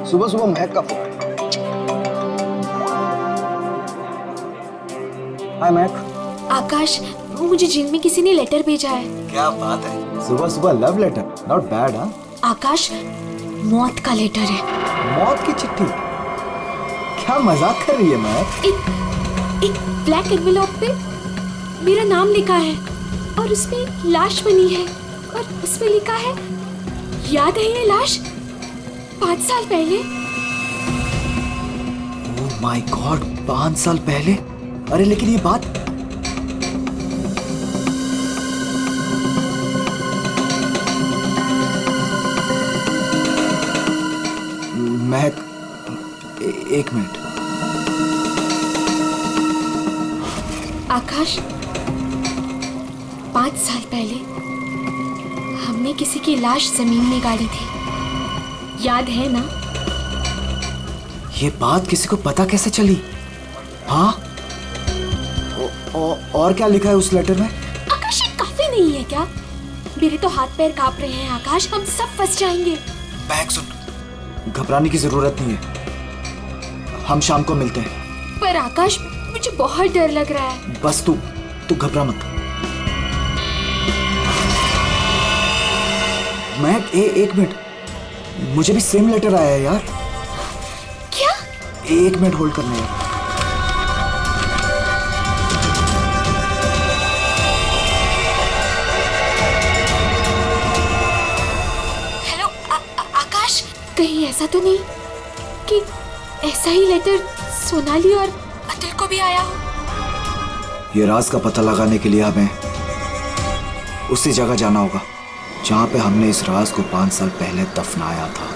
सुबह सुबह महक का फोन। हाय महक। आकाश, मुझे जिम में किसी ने लेटर भेजा है। क्या बात है, सुबह सुबह लव लेटर, नॉट बैड। हाँ आकाश, मौत का लेटर है। मौत की चिट्ठी? क्या मजाक कर रही है महक? एक ब्लैक एनवेलप पे मेरा नाम लिखा है और उसमें लाश बनी है और उसमें लिखा है, याद है ये लाश 5 साल पहले? ओह माय गॉड, 5 साल पहले? अरे लेकिन ये बात महक, एक मिनट। आकाश, 5 साल पहले हमने किसी की लाश जमीन में गाड़ी थी, याद है ना? ये बात किसी को पता कैसे चली? हाँ, और क्या लिखा है उस लेटर में? आकाश, ये काफी नहीं है क्या? मेरे तो हाथ पैर कांप रहे हैं आकाश, हम सब फंस जाएंगे। महक सुन, घबराने की जरूरत नहीं है, हम शाम को मिलते हैं। पर आकाश, मुझे बहुत डर लग रहा है। बस तू घबरा मत। महक, एक मिनट, मुझे भी सेम लेटर आया है यार। क्या? एक मिनट होल्ड करना यार। हेलो आकाश, कहीं ऐसा तो नहीं कि ऐसा ही लेटर सोनाली और अतुल को भी आया हो? ये राज का पता लगाने के लिए हमें उसी जगह जाना होगा जहां पे हमने इस राज को 5 साल पहले दफनाया था।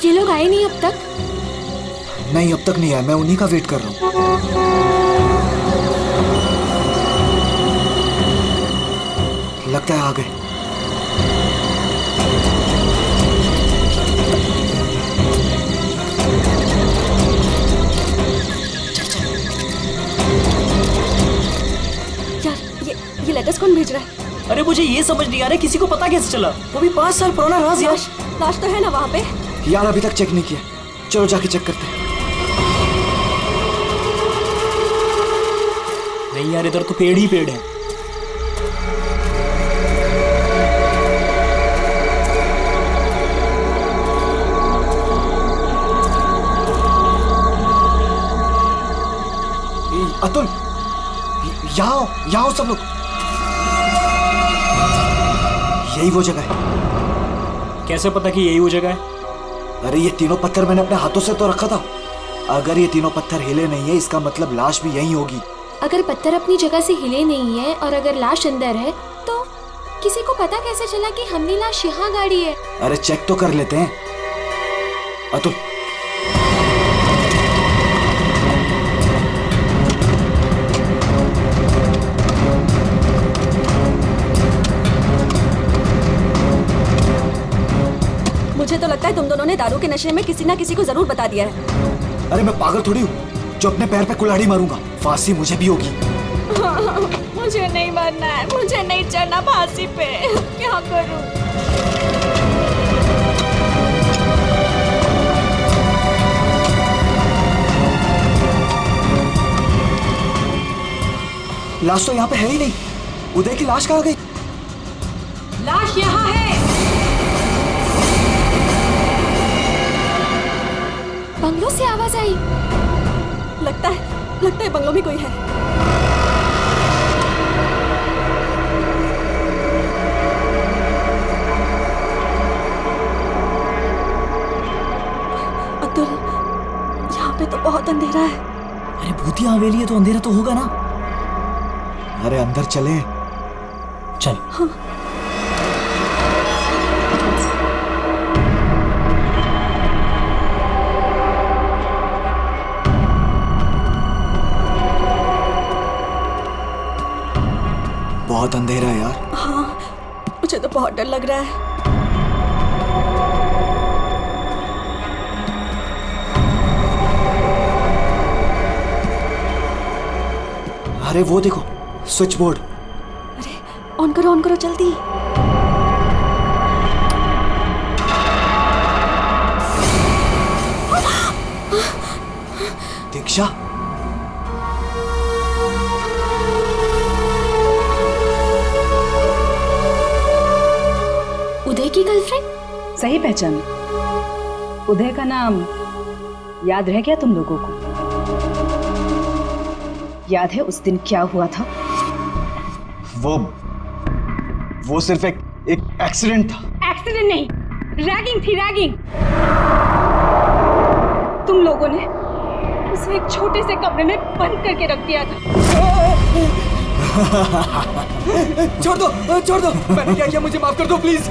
ये लोग आए नहीं अब तक? नहीं, अब तक नहीं आया, मैं उन्हीं का वेट कर रहा हूं। लगता है आ गए। यार, ये लेटर्स कौन भेज रहा है? अरे मुझे ये समझ नहीं आ रहा किसी को पता कैसे चला, वो भी 5 साल पुराना राज यार। लाश तो है ना वहाँ पे? यार अभी तक चेक नहीं किया, चलो जाके चेक करते हैं। नहीं यार, इधर तो पेड़ ही पेड़ है। अतुल, यहाँ आओ सब लोग। यही वो जगह है। कैसे पता कि यही वो जगह है? अरे ये तीनों पत्थर मैंने अपने हाथों से तो रखा था। अगर ये तीनों पत्थर हिले नहीं है, इसका मतलब लाश भी यहीं होगी। अगर पत्थर अपनी जगह से हिले नहीं है और अगर लाश अंदर है, तो किसी को पता कैसे चला कि हमने लाश यहाँ गाड़ी है? अरे चेक तो कर लेते हैं। अतुल, मुझे तो लगता है तुम दोनों ने दारू के नशे में किसी ना किसी को जरूर बता दिया है। अरे मैं पागल थोड़ी हूँ जो अपने पैर पे कुल्हाड़ी मारूंगा। फांसी मुझे भी होगी। मुझे नहीं मरना है, मुझे नहीं चढ़ना फांसी पे। क्या करूं? लाश तो यहाँ पे है ही नहीं। उदय की लाश कहाँ गई? लाश यहाँ है। बंगलों से आवाज आई। लगता है बंगलों में कोई है। अतुल, यहाँ पे तो बहुत अंधेरा है। अरे भूतिया हवेली है तो अंधेरा तो होगा ना। अरे अंदर चले। चल। हाँ। बहुत अंधेरा है यार। हाँ, मुझे तो बहुत डर लग रहा है। अरे वो देखो, स्विच बोर्ड। अरे ऑन करो जल्दी। दीक्षा, उदय की गर्लफ्रेंड? सही पहचान। उदय का नाम याद रह गया तुम लोगों को? याद है उस दिन क्या हुआ था? वो सिर्फ एक एक्सीडेंट था। एक्सीडेंट नहीं, रैगिंग थी, रैगिंग। तुम लोगों ने उसे एक छोटे से कमरे में बंद करके रख दिया था। छोड़ दो, मैंने क्या किया, मुझे माफ कर दो प्लीज।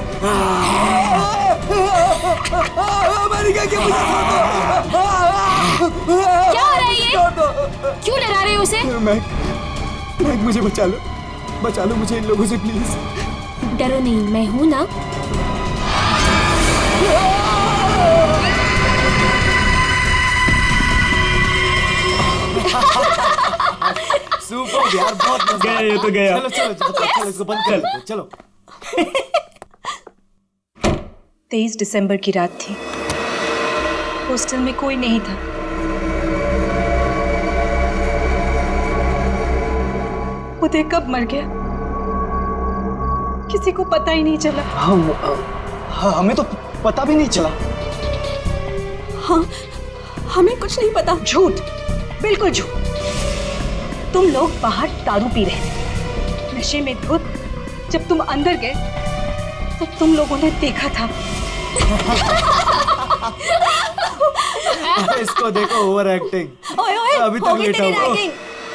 मैंने क्या किया, मुझे छोड़ दो। क्या हो रहा है ये? छोड़ दो। क्यों डरा रहे हो उसे? मैग, मुझे बचा लो मुझे इन लोगों से प्लीज। डरो नहीं, मैं हूं ना। सुपर यार, बहुत मजा गया ये तो गया। चलो इसको बंद कर दो, चलो। 23 दिसंबर की रात थी। हॉस्टल में कोई नहीं था। उदय कब मर गया किसी को पता ही नहीं चला। हमें तो पता भी नहीं चला। हाँ, हमें कुछ नहीं पता। झूठ, बिल्कुल झूठ। तुम लोग बाहर दारू पी रहे थे, नशे में धुत। जब तुम अंदर गए तो तुम लोगों ने देखा था। इसको देखो, ओवर एक्टिंग। ओए अभी तक लेटा हुआ।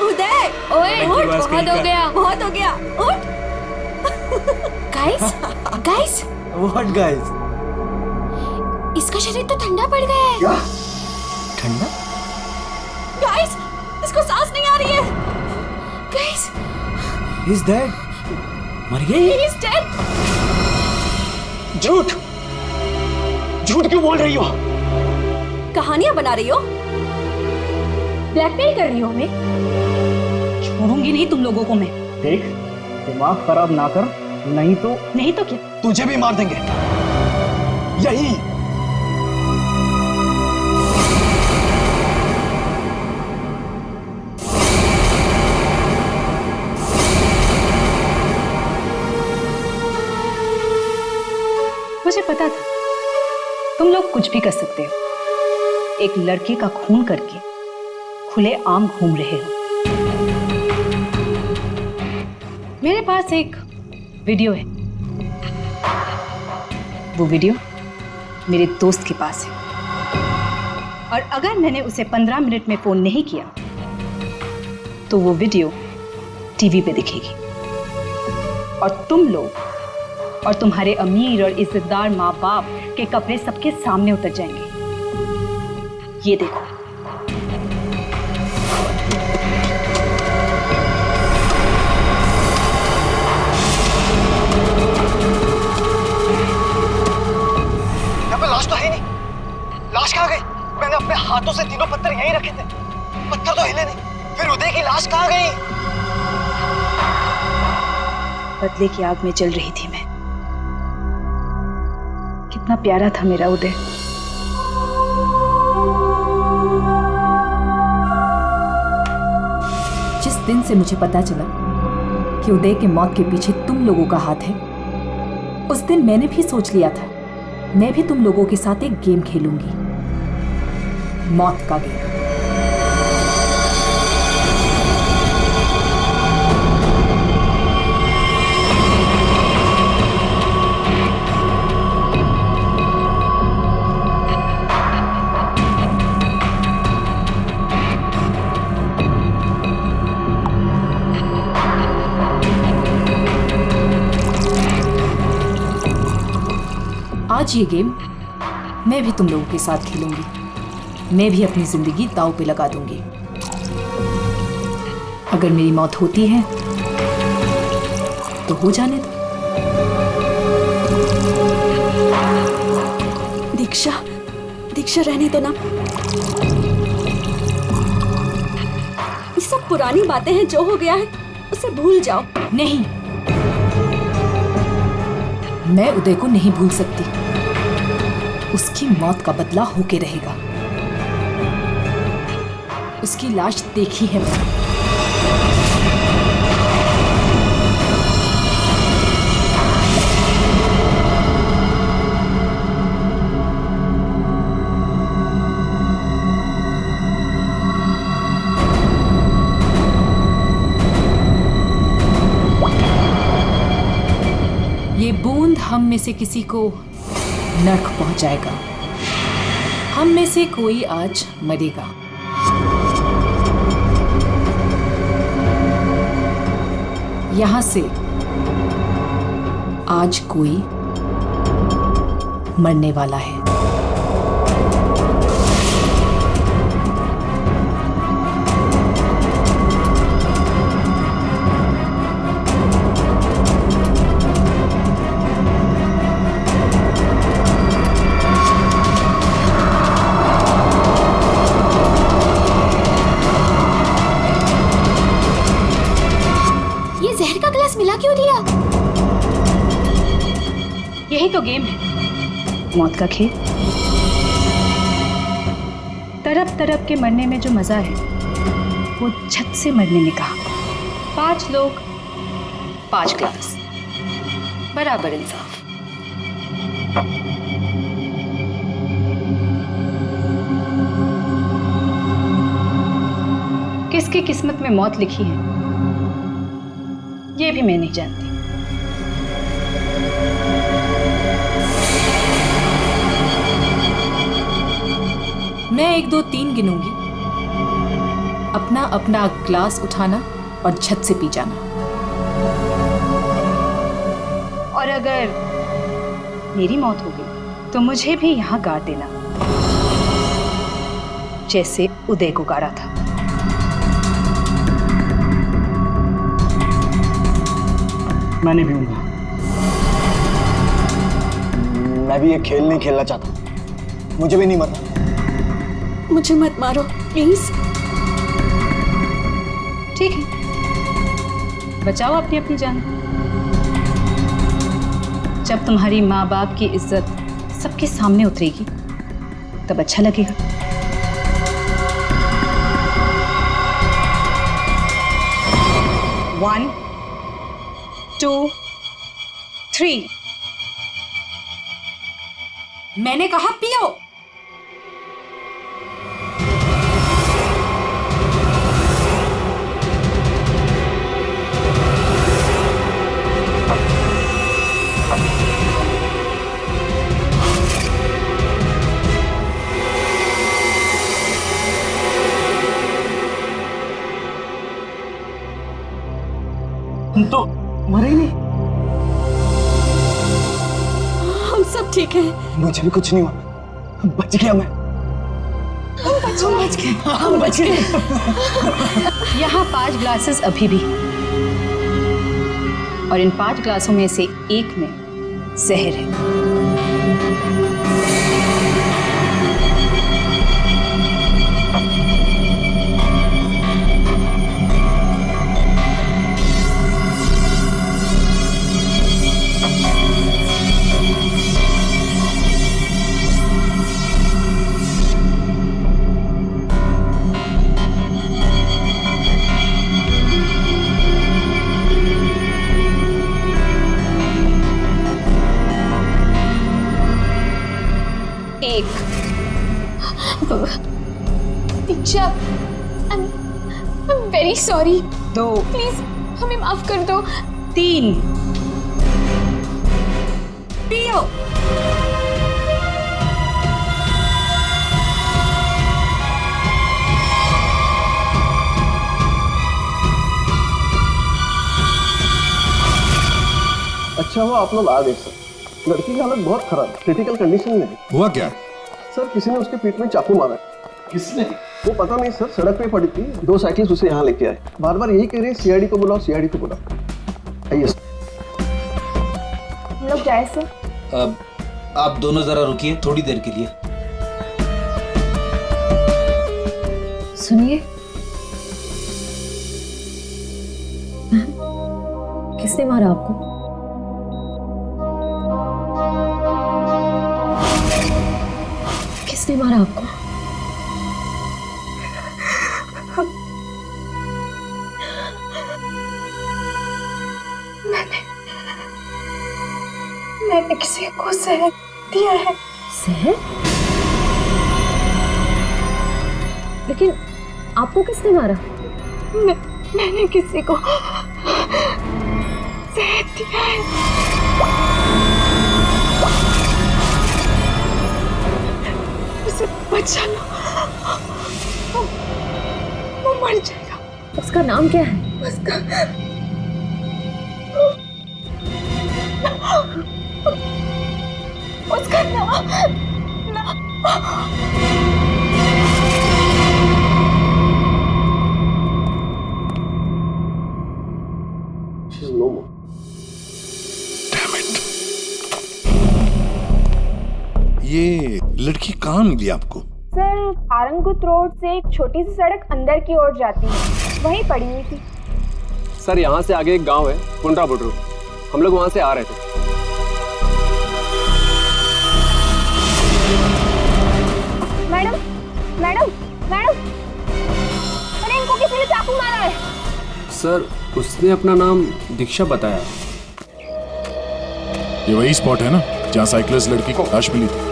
उदय, ओए बहुत हो गया। उठ। Guys, what guys? इसका शरीर तो ठंडा पड़ गया है। क्या ठंडा? गाइस, इसको सांस नहीं आ रही है। Guys, he is dead. मर गई? He is dead. झूठ क्यों बोल रही हो? कहानियां बना रही हो? ब्लैकमेल कर रही हो हमें? छोड़ूंगी नहीं तुम लोगों को मैं। देख, दिमाग खराब ना कर, नहीं तो क्या? तुझे भी मार देंगे। यही मुझे पता था तुम लोग कुछ भी कर सकते हो। एक लड़के का खून करके खुले आम घूम रहे हो। मेरे पास एक वीडियो है। वो वीडियो मेरे दोस्त के पास है, और अगर मैंने उसे 15 मिनट में फोन नहीं किया तो वो वीडियो टीवी पे दिखेगी, और तुम लोग और तुम्हारे अमीर और इज्जतदार माँ बाप के कपड़े सबके सामने उतर जाएंगे। ये देखो। यहाँ पे लाश तो है नहीं। लाश कहाँ गई? मैंने अपने हाथों से तीनों पत्थर यहीं रखे थे, पत्थर तो हिले नहीं। फिर उदय की लाश कहाँ गई? बदले की आग में जल रही थी मैं। कितना प्यारा था मेरा उदय। जिस दिन से मुझे पता चला कि उदय के मौत के पीछे तुम लोगों का हाथ है, उस दिन मैंने भी सोच लिया था मैं भी तुम लोगों के साथ एक गेम खेलूंगी, मौत का गेम। आज ये गेम मैं भी तुम लोगों के साथ खेलूंगी। मैं भी अपनी जिंदगी दांव पे लगा दूंगी। अगर मेरी मौत होती है तो हो जाने दो। दीक्षा, दीक्षा रहने दो ना। ये सब पुरानी बातें हैं, जो हो गया है उसे भूल जाओ। नहीं, मैं उदय को नहीं भूल सकती। उसकी मौत का बदला होके रहेगा। उसकी लाश देखी है मैंने। ये बूंद हम में से किसी को नर्क पहुंचाएगा। हम में से कोई आज मरेगा। यहां से आज कोई मरने वाला है। जहर का गिलास मिला क्यों दिया? यही तो गेम है, मौत का खेल। तरफ तरफ के मरने में जो मजा है वो छत से मरने में कहा। 5 लोग 5 ग्लास, बराबर इंसाफ। किसकी किस्मत में मौत लिखी है ये भी मैं नहीं जानती। मैं 1 2 3 गिनूंगी। अपना अपना ग्लास उठाना और छत से पी जाना। और अगर मेरी मौत हो गई तो मुझे भी यहाँ गाड़ देना, जैसे उदय को गाड़ा था। मैं नहीं पीऊंगा। मैं भी ये खेल नहीं खेलना चाहता। मुझे भी नहीं मरना। मुझे मत मारो प्लीज। ठीक है, बचाओ अपनी अपनी जान। जब तुम्हारी माँ बाप की इज्जत सबके सामने उतरेगी तब अच्छा लगेगा। One, 2, 3। मैंने कहा पियो। हम तो मरे ही नहीं। हम सब ठीक हैं। मुझे भी कुछ नहीं हुआ। बच गया मैं। हम बच गए। यहाँ 5 ग्लासेस अभी भी, और इन 5 ग्लासों में से एक में जहर है। दीक्षा, I'm very sorry। 2, प्लीज हमें माफ कर दो। 3। पियो। अच्छा हुआ आप लोग आ गए सर। लड़की की हालत बहुत खराब, क्रिटिकल कंडीशन में है। हुआ क्या? सर किसी ने उसके पीठ में चाकू मारा। किसने? वो पता नहीं सर, सड़क पे पड़ी थी। 2 साइकिल्स उसे यहाँ लेके आए। बार बार यही कह रहे हैं सीआईडी को बुलाओ, सीआईडी को बुलाओ। आइए सर। जाए सर? अब आप दोनों जरा रुकिए थोड़ी देर के लिए। सुनिए, किसने मारा आपको? किसने मारा आपको? मैंने किसी को जहर दिया है। जहर? लेकिन आपको किसने मारा? मैंने किसी को जहर दिया है। उसे बचा लो, वो मर जाएगा। उसका नाम क्या है? उसका नाम ये लड़की कहाँ मिली आपको? सर, आरंगुत रोड से एक छोटी सी सड़क अंदर की ओर जाती है, वहीं पड़ी हुई थी। सर, यहाँ से आगे एक गांव है पुंडरा बुडरू, हम लोग वहां से आ रहे थे। मैडम मैडम मैडम, अरे इनको किसी ने चाकू मारा है। सर, उसने अपना नाम दीक्षा बताया। ये वही स्पॉट है ना जहाँ साइकिलिस्ट लड़की को लाश मिली थी?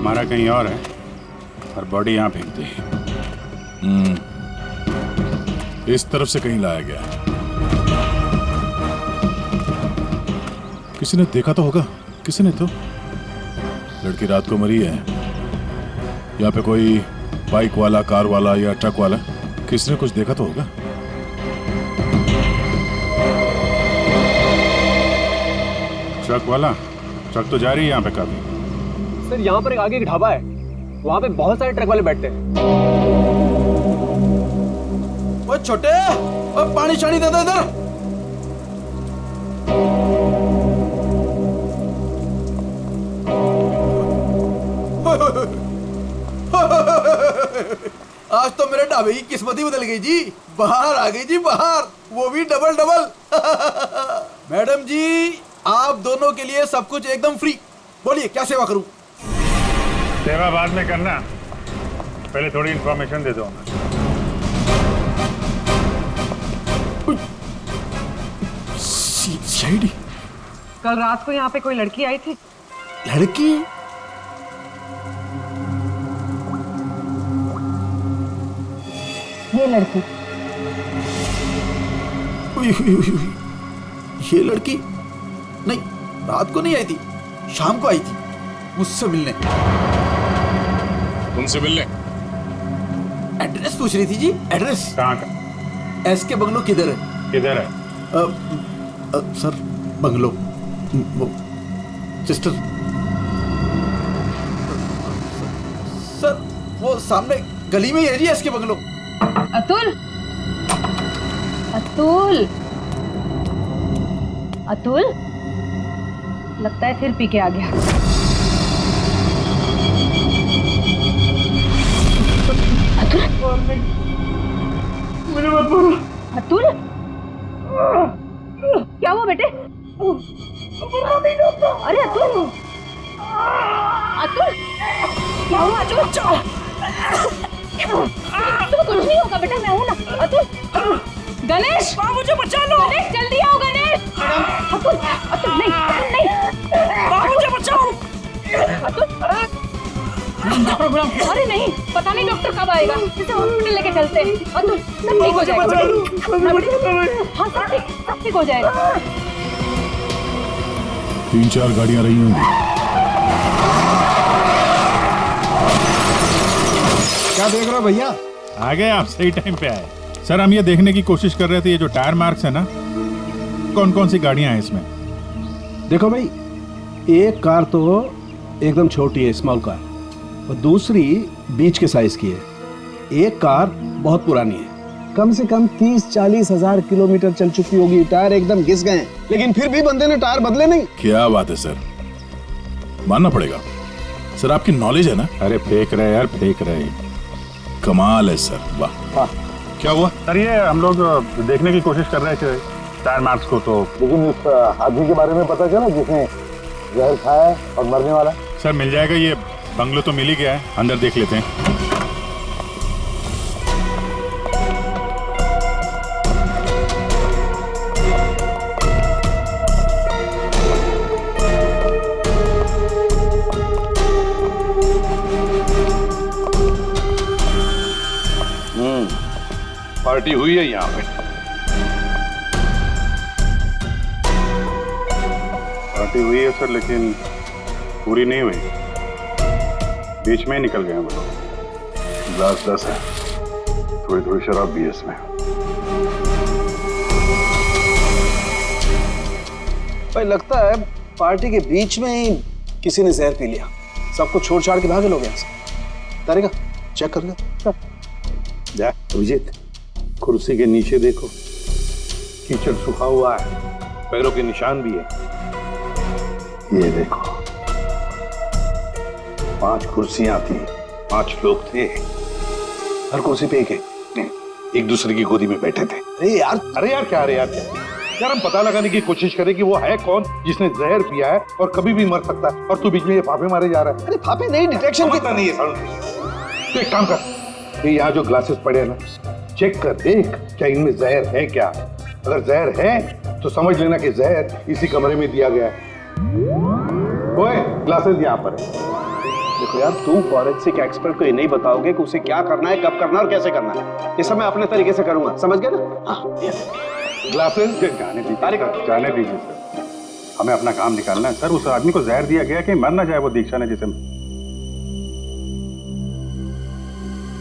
मारा कहीं और है और बॉडी यहाँ फेंक दी। इस तरफ से कहीं लाया गया। किसी ने देखा तो होगा। किसी ने तो लड़की रात को मरी है। यहाँ पे कोई बाइक वाला, कार वाला या ट्रक वाला, किसी ने कुछ देखा तो होगा। ट्रक वाला? ट्रक तो जा रही है यहाँ पे काफी। सर, यहाँ पर एक आगे एक ढाबा है, वहाँ पे बहुत सारे ट्रक वाले बैठते हैं। ओ छोटे, ओ पानी शानी दे दो इधर। आज तो मेरे ढाबे की किस्मत ही बदल गई जी। बाहर आ गई जी, बाहर, वो भी डबल डबल। मैडम जी, आप दोनों के लिए सब कुछ एकदम फ्री। बोलिए क्या सेवा करूं? सेवा बाद में करना, पहले थोड़ी इंफॉर्मेशन दे दो। सीआईडी? कल रात को यहाँ पे कोई लड़की आई थी। लड़की? ये लड़की। ये लड़की? नहीं, रात को नहीं आई थी, शाम को आई थी मुझसे मिलने। तुमसे मिलने? एड्रेस पूछ रही थी जी। एड्रेस कहाँ का? एसके बंगलो किधर है? किधर है? सर, बंगलो वो सिस्टर। सर, वो सामने गली में ही है जी एसके बंगलो। अतुल, अतुल, अतुल, लगता है फिर पी के आ गया। अतुल, मुझे मत मारो। अतुल, क्या हुआ बेटे? अरे अतुल, अतुल, क्या हुआ अतुल? तो कुछ नहीं होगा बेटा, मैं हूं ना। अतुल, गणेश, मुझे बचा लो। गणेश, जल्दी आओ गणेश। अतुल, अतुल नहीं, अतुल नहीं, मुझे बचाओ। अतुल, अरे नहीं, पता नहीं डॉक्टर कब आएगा, इसे हॉस्पिटल लेके चलते हैं। अतुल, सब ठीक हो जाएगा। हाँ, सब ठीक हो जाएगा। 3-4 गाड़ियां रही होंगी। क्या देख रहे हो भैया? आ गए आप, सही टाइम पे आए। सर हम ये देखने की कोशिश कर रहे थे ये जो टायर मार्क्स है ना, कौन कौन सी गाड़ियां हैं इसमें। देखो भाई, एक कार तो एकदम छोटी है, स्मॉल कार, और दूसरी बीच के साइज की है। एक कार बहुत पुरानी है, कम से कम 30-40 हजार किलोमीटर चल चुकी होगी, टायर एकदम घिस गए, लेकिन फिर भी बंदे ने टायर बदले नहीं। क्या बात है सर, मानना पड़ेगा सर, आपकी नॉलेज है ना। अरे फेंक रहे यार, फेंक रहे, कमाल है सर, वाह। क्या हुआ सर? ये हम लोग देखने की कोशिश कर रहे थे टायर मार्क्स को, तो लेकिन उस आदमी के बारे में पता चला जिसने जहर खाया है और मरने वाला। सर मिल जाएगा, ये बंगलो तो मिल ही गया है, अंदर देख लेते हैं। पार्टी हुई है यहाँ पे। पार्टी हुई है सर, लेकिन पूरी नहीं हुई, बीच में ही निकल गए हम लोग। ग्लास 10 है, थोड़ी थोड़ी शराब भी है इसमें। भाई लगता है पार्टी के बीच में ही किसी ने जहर पी लिया, सबको छोड़ छाड़ के भागे लोग यहाँ से। तारिका चेक कर ले। जा अभिजीत, कुर्सी के नीचे देखो, कीचड़ सूखा हुआ है, पैरों के निशान भी है। ये देखो, 5 कुर्सियां थी, 5 लोग थे, हर कुर्सी पे एक दूसरे की गोदी में बैठे थे। अरे यार क्या यार, हम पता लगाने की कोशिश करें कि वो है कौन जिसने जहर पिया है और कभी भी मर सकता है, और तू बीच में ये फाफे मारे जा रहा है। अरे फाफे नहीं, डिटेक्शन की नहीं है। तो एक काम कर, ये यहाँ जो ग्लासेस पड़े हैं ना, चेक कर देख क्या इनमें जहर है क्या। अगर जहर है तो समझ लेना कि जहर इसी कमरे में दिया गया है। ओए, ग्लासेस यहाँ पर है। देखो यार, तू फॉरेंसिक एक्सपर्ट को ये नहीं बताओगे कि उसे क्या करना है, कब करना है और कैसे करना है। ये सब मैं अपने तरीके से करूंगा, समझ गए ना? हाँ, ग्लासेस जाने दीजिए सर, हमें अपना काम निकालना है। सर उस आदमी को जहर दिया गया कि मर ना जाए वो दीक्षा ने जिसे।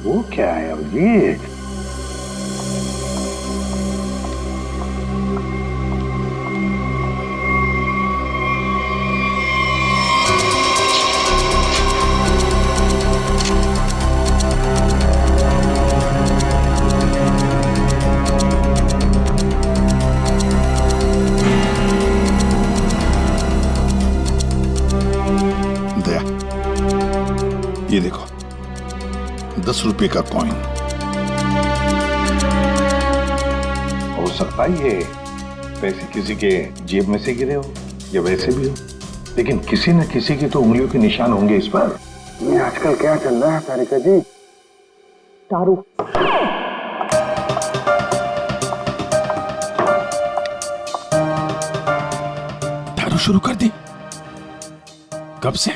वो क्या है अभिजीत? ये देखो, 10 रुपए का कॉइन। हो सकता है ये पैसे किसी के जेब में से गिरे हो या वैसे भी हो, लेकिन किसी न किसी की तो उंगलियों के निशान होंगे इस पर। ये आजकल क्या चल रहा है तारिका जी? दारू। दारू शुरू कर दी? कब से?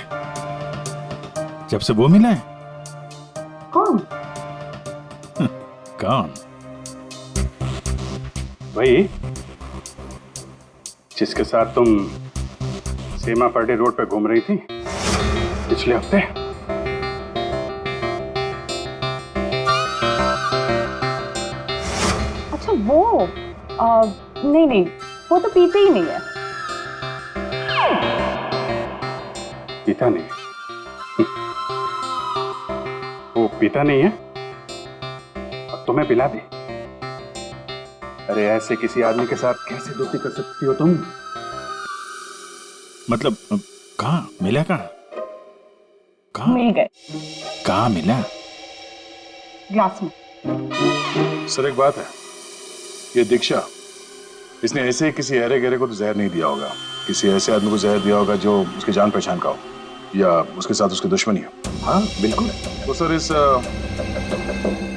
जब से वो मिला है। कौन? कौन? भाई जिसके साथ तुम सीमा पर्डे रोड पे घूम रही थी पिछले हफ्ते। अच्छा वो नहीं, वो तो पीते ही नहीं है। पीता नहीं? वो पीता नहीं है? अब तुम्हें पिला दे। अरे ऐसे किसी आदमी के साथ कैसे दोस्ती कर सकती हो तुम? मतलब कहाँ मिला? कहाँ मिल गए। कहाँ मिला? ग्लास में। सर एक बात है, ये दीक्षा, इसने ऐसे किसी अरे गहरे को तो जहर नहीं दिया होगा, किसी ऐसे आदमी को जहर दिया होगा जो उसकी जान पहचान का हो या उसके साथ उसकी दुश्मनी हो। हाँ बिल्कुल। तो सर इस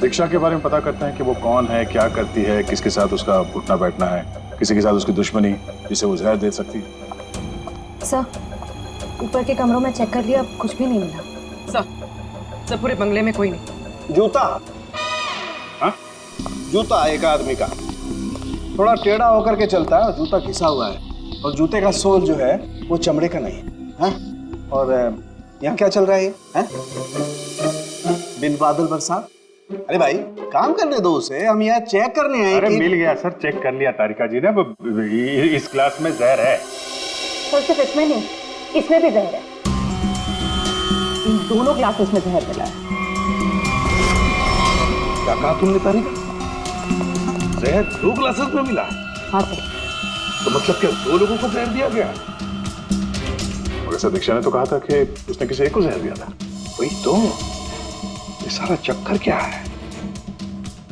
दीक्षा के बारे में पता करते हैं कि वो कौन है, क्या करती है, किसके साथ उसका उठना बैठना है, किसी के साथ उसकी दुश्मनी जिसे वो जहर दे सकती है। सर ऊपर के कमरों में चेक कर लिया, कुछ भी नहीं मिला। सर पूरे बंगले में कोई नहीं। जूता? हाँ? जूता एक आदमी का थोड़ा टेढ़ा होकर के चलता है, जूता घिसा हुआ है और जूते का सोल जो है वो चमड़े का नहीं है। हाँ? और यहाँ क्या चल रहा है? बिन बादल बरसात, अरे भाई काम करने दो उसे, हम यहाँ चेक करने आए। अरे मिल गया सर, चेक कर लिया तारिका जी ने। इस ग्लास में जहर है। सर सिर्फ इसमें नहीं, इसमें भी जहर है। इन दोनों ग्लासेस में जहर मिला है। क्या कहा तुमने तारिका? जहर 2 ग्लासेस में मिला? हाँ सर। तो मतलब क्या 2 लोगों को जहर दिया गया? वैसे दीक्षा ने तो कहा था कि उसने किसी एक को जहर दिया था। वही तो, ये सारा चक्कर क्या है?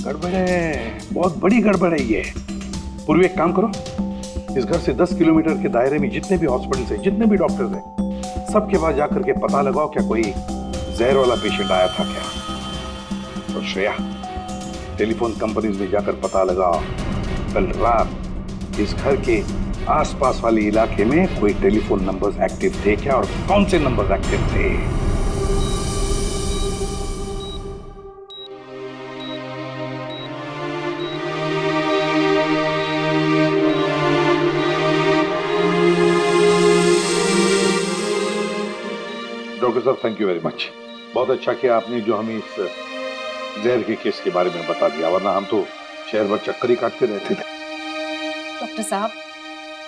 गड़बड़ है, बहुत बड़ी गड़बड़ है ये। पूर्वी एक काम करो, इस घर से 10 किलोमीटर के दायरे में जितने भी हॉस्पिटल्स हैं, जितने भी डॉक्टर्स हैं, सबके पास जाकर के पता लगाओ क्या कोई जहर वाला पेशेंट आया था क्या। और श्रेया, टेलीफोन कंपनीज में जाकर पता लगाओ कल रात इस घर के आसपास वाले इलाके में कोई टेलीफोन नंबर्स एक्टिव थे क्या, और कौन से नंबर्स एक्टिव थे। डॉक्टर साहब, थैंक यू वेरी मच। बहुत अच्छा किया आपने जो हमें इस जहर के केस के बारे में बता दिया, वरना हम तो शहर भर चक्कर ही काटते रहते थे। डॉक्टर साहब,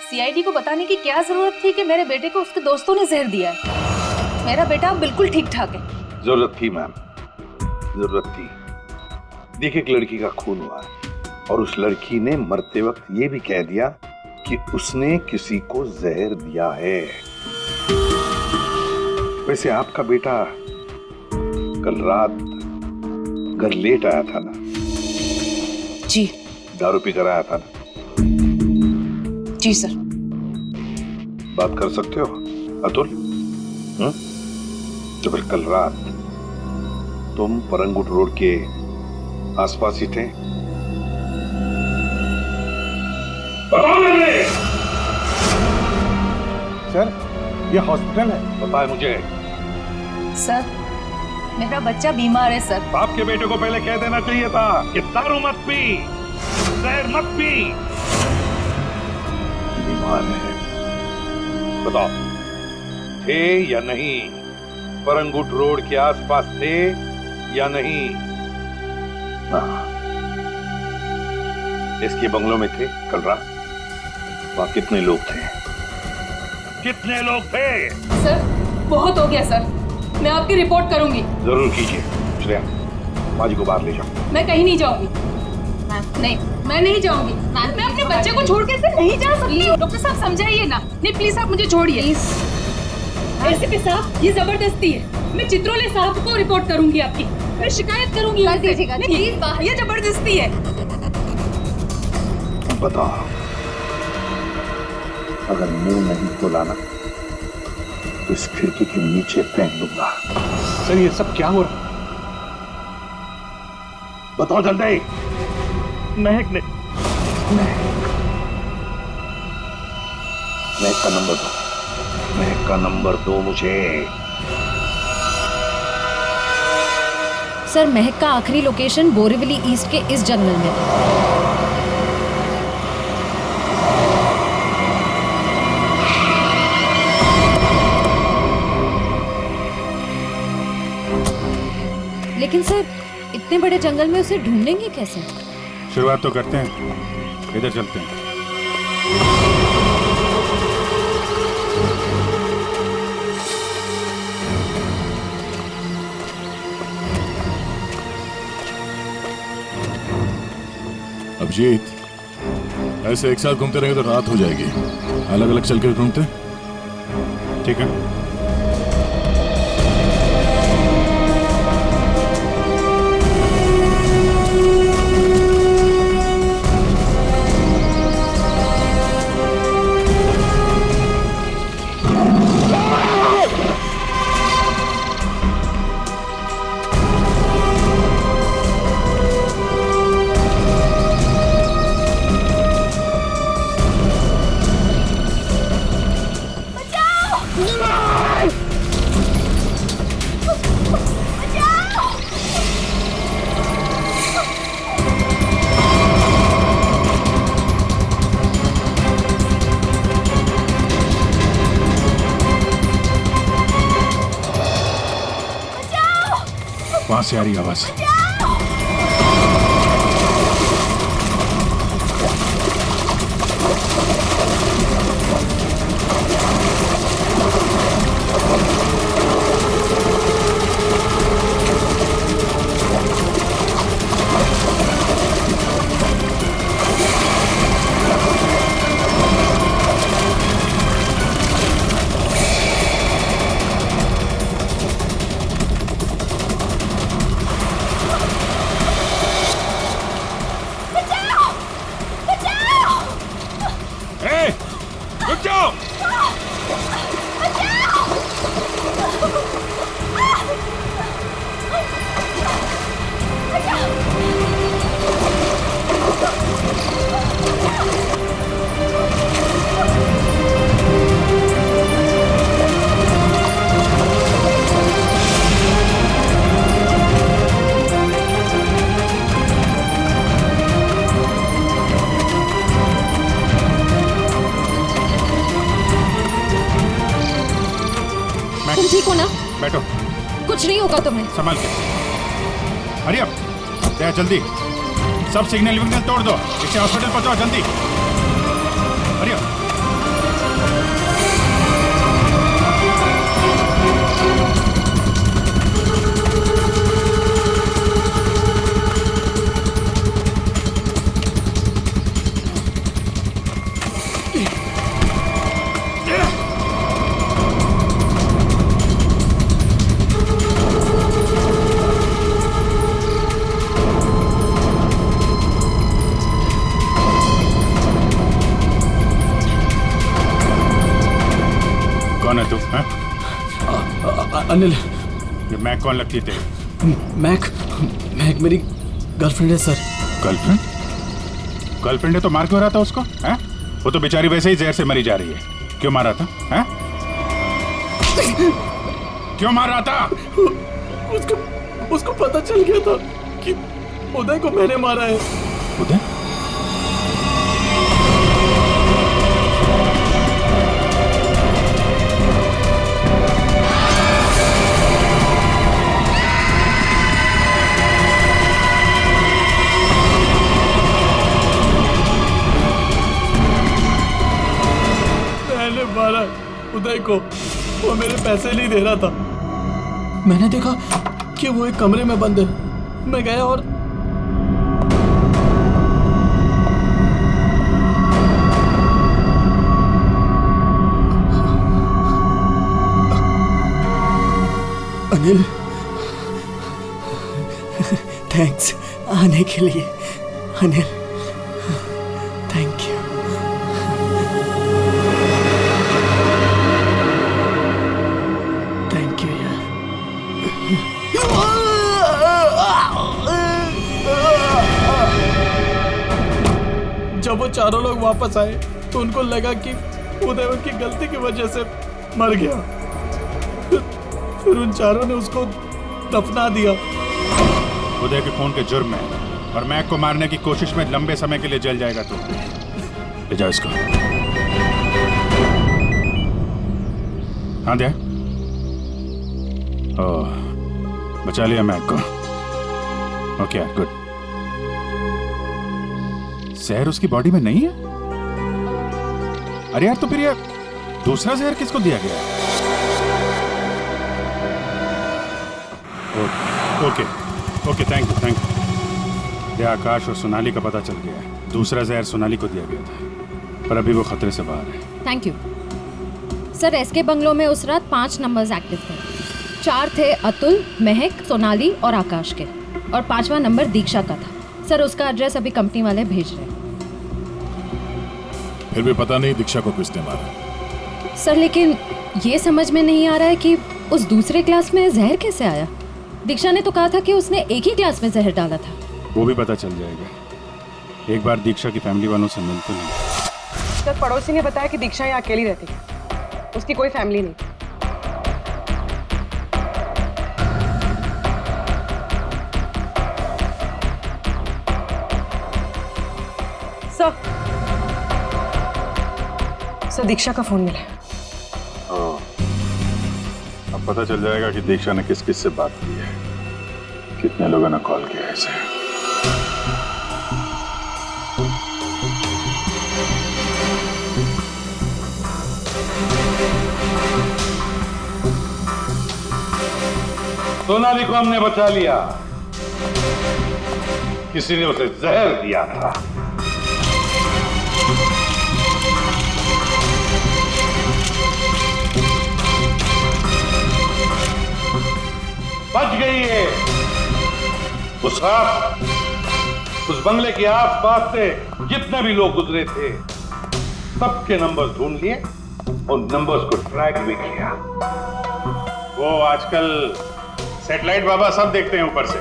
सीआईडी को बताने की क्या जरूरत थी कि मेरे बेटे को उसके दोस्तों ने जहर दिया है। मेरा बेटा बिल्कुल ठीक ठाक है। जरूरत थी मैम, जरूरत थी। देखिए, एक लड़की का खून हुआ है और उस लड़की ने मरते वक्त ये भी कह दिया कि उसने किसी को जहर दिया है। वैसे आपका बेटा कल रात घर लेट आया था ना? जी। दारू पी कर आया था ना? जी सर। बात कर सकते हो अतुल? तो फिर कल रात तुम परंगुट रोड के आसपास ही थे? सर, ये हॉस्पिटल है। पता है मुझे। सर, मेरा बच्चा बीमार है सर। आपके बेटे को पहले कह देना चाहिए था कि दारू मत पी, जहर मत पी। बीमार है। बताओ, थे या नहीं? परंगुट रोड के आसपास थे या नहीं? इसके बंगलों में थे कल रात? वहां कितने लोग थे? कितने लोग थे? सर, बहुत हो गया सर, मैं आपकी रिपोर्ट करूंगी। जरूर कीजिए। श्रेया, माँ जी को बाहर ले जाओ। मैं कहीं नहीं जाऊंगी। नहीं, मैं नहीं जाऊंगी। मैं अपने बच्चे को छोड़ के नहीं जा सकती। डॉक्टर साहब समझाइए ना। नहीं प्लीज आप मुझे छोड़िए। एसीपी साहब, ये जबरदस्ती है। मैं चित्रोले साहब को रिपोर्ट करूंगी आपकी। मैं शिकायत करूंगी। ये जबरदस्ती है। बताओ, अगर मुंह नहीं खोला ना तो इस खिड़की के नीचे फेंक दूंगा। सर, ये सब क्या हो रहा है? बताओ जल्दी। महक ने। महक का नंबर दो। महक का नंबर दो मुझे। सर, महक का आखिरी लोकेशन बोरीवली ईस्ट के इस जंगल में है। लेकिन सर, इतने बड़े जंगल में उसे ढूंढेंगे कैसे? शुरुआत तो करते हैं, इधर चलते हैं। अभिजीत, ऐसे एक साथ घूमते रहेंगे तो रात हो जाएगी। अलग अलग चल के घूमते। ठीक है। वहां से आ रही आवाज। बैठो। कुछ नहीं होगा तुम्हें। संभाल के। हरी अप, दया जल्दी। सब सिग्नल विग्नल तोड़ दो, इसे हॉस्पिटल पहुंचाओ जल्दी। Hurry up. कौन है तू? अनिल। ये मैक कौन लगती थी? मैक मेरी गर्लफ्रेंड है सर। गर्लफ्रेंड? गर्लफ्रेंड है तो मार क्यों रहा था उसको? हैं? वो तो बेचारी वैसे ही जहर से मरी जा रही है। क्यों मार रहा था? हैं? क्यों मार रहा था? उसको पता चल गया था कि उदय को मैंने मारा है। उदय? मारा उदय को, वो मेरे पैसे नहीं दे रहा था। मैंने देखा कि वो एक कमरे में बंद है। मैं गया और अनिल, थैंक्स आने के लिए। Anil, thank you. जब वो चारों लोग वापस आए तो उनको लगा कि उदय उनकी गलती की वजह से मर गया। फिर उन चारों ने उसको दफना दिया। उदय के खून के जुर्म में और मैक को मारने की कोशिश में लंबे समय के लिए जेल जाएगा तू। ले जाओ इसको। हाँ दे। ओह, बचा लिया मैक को। Okay good. जहर उसकी बॉडी में नहीं है? अरे यार, तो फिर ये दूसरा जहर किसको दिया गया? Okay okay, thank you thank you. Akash और सोनाली का पता चल गया है। दूसरा जहर सोनाली को दिया गया था, पर अभी वो खतरे से बाहर है। Thank you sir. SK bungalow में उस रात 5 नंबर्स एक्टिव थे। 4 थे अतुल, महक, सोनाली और आकाश के, और 5वां नंबर दीक्षा का था। सर उसका एड्रेस अभी कंपनी वाले भेज रहे हैं। फिर भी पता नहीं दीक्षा को किसने मारा। सर लेकिन ये समझ में नहीं आ रहा है कि उस दूसरे क्लास में जहर कैसे आया। दीक्षा ने तो कहा था कि उसने एक ही क्लास में जहर डाला था। वो भी पता चल जाएगा। एक बार दीक्षा की फैमिली वालों से मिल तो नहीं। सर पड़ोसी ने बताया कि दीक्षा यहाँ अकेली रहती है, उसकी कोई फैमिली नहीं। सर दीक्षा का फोन मिला। अब पता चल जाएगा कि दीक्षा ने किस किस से बात की है, कितने लोगों ने कॉल किया है इसे। सोनाली को हमने बचा लिया। किसी ने उसे जहर दिया था। बच गई है। उस रात उस बंगले के आसपास से जितने भी लोग गुजरे थे सबके नंबर ढूंढ लिए और नंबर्स को ट्रैक भी किया। वो आजकल सैटेलाइट बाबा सब देखते हैं ऊपर से,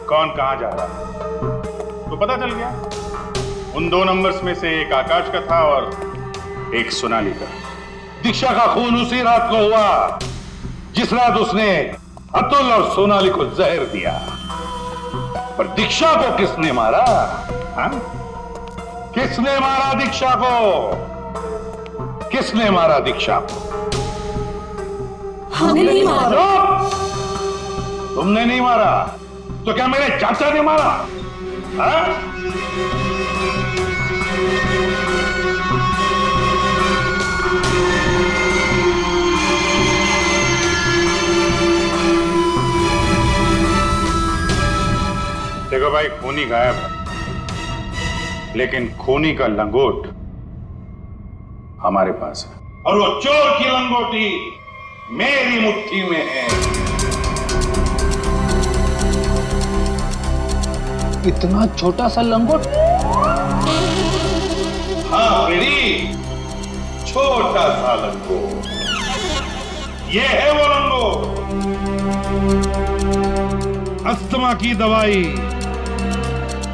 कौन कहां जा रहा है। तो पता चल गया उन 2 नंबर्स में से एक आकाश का था और एक सोनाली का। दीक्षा का खून उसी रात को हुआ जिस रात उसने अतुल और सोनाली को जहर दिया। पर दीक्षा को किसने मारा? हाँ? किसने मारा दीक्षा को? किसने मारा दीक्षा को? हमने नहीं मारा। तुमने नहीं मारा तो क्या मेरे चाचा ने मारा? हाँ? देखो भाई, खूनी गायब है, लेकिन खूनी का लंगोट हमारे पास है, और वो चोर की लंगोटी मेरी मुट्ठी में है। इतना छोटा सा लंगोट? हाँ फ्रेडी, छोटा सा लंगोट। ये है वो लंगोट, अस्थमा की दवाई,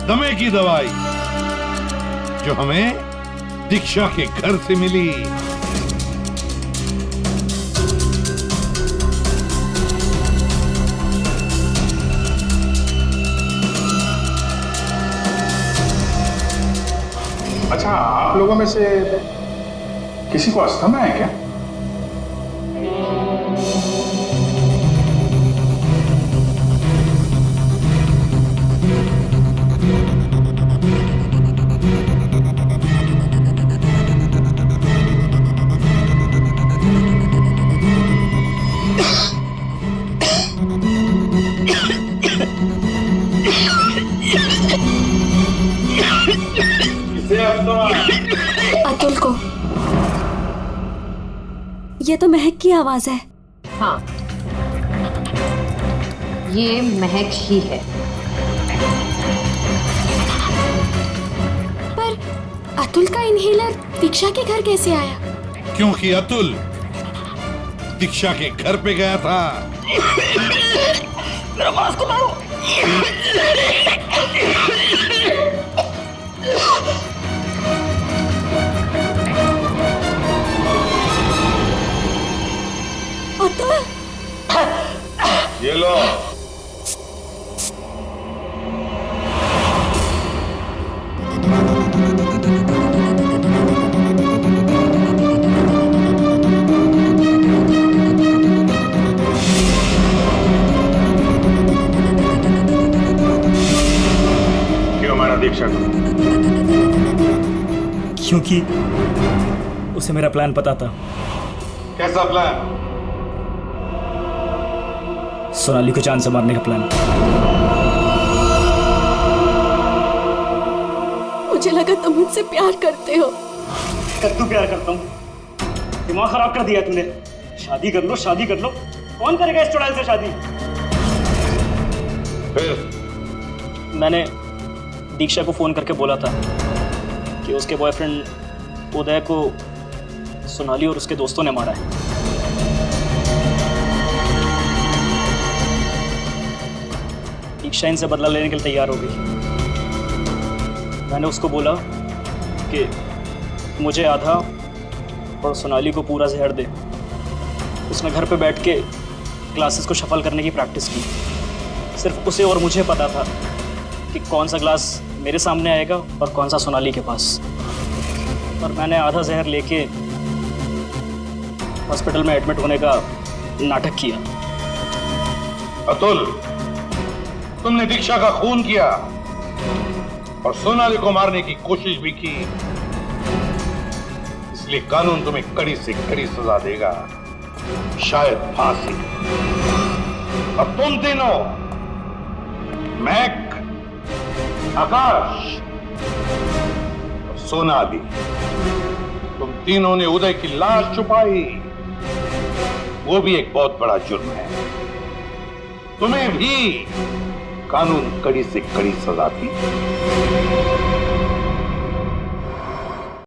दमे की दवाई, जो हमें दीक्षा के घर से मिली। अच्छा, आप लोगों में से किसी को अस्थमा है क्या? अतुल को। ये तो महक की आवाज है। हाँ, ये महक ही है। पर अतुल का इनहेलर दीक्षा के घर कैसे आया? क्योंकि अतुल दीक्षा के घर पे गया था। मेरा मास्क उतारो। ये लो। क्यों मारा दीक्षा को? क्योंकि उसे मेरा प्लान पता था। कैसा प्लान? सोनाली को जान से मारने का प्लान। मुझे लगा तुम मुझसे प्यार करते हो। कद्दू प्यार करता हूँ? दिमाग खराब कर दिया तूने। शादी कर लो, शादी कर लो। कौन करेगा इस चुड़ैल से शादी? फिर मैंने दीक्षा को फोन करके बोला था कि उसके बॉयफ्रेंड उदय को सोनाली और उसके दोस्तों ने मारा है। दीक्षा इनसे बदला लेने के लिए तैयार हो गई। मैंने उसको बोला कि मुझे आधा और सोनाली को पूरा जहर दे। उसने घर पे बैठ के ग्लासेस को शफल करने की प्रैक्टिस की। सिर्फ उसे और मुझे पता था कि कौन सा ग्लास मेरे सामने आएगा और कौन सा सोनाली के पास। और मैंने आधा जहर लेके हॉस्पिटल में एडमिट होने का नाटक किया। अतुल, तुमने दीक्षा का खून किया और सोनाली को मारने की कोशिश भी की, इसलिए कानून तुम्हें कड़ी से कड़ी सजा देगा, शायद फांसी। अब तुम तीनों, महक, आकाश और सोनाली, तुम तीनों ने उदय की लाश छुपाई। वो भी एक बहुत बड़ा जुर्म है। तुम्हें भी कानून कड़ी से कड़ी सजा दी।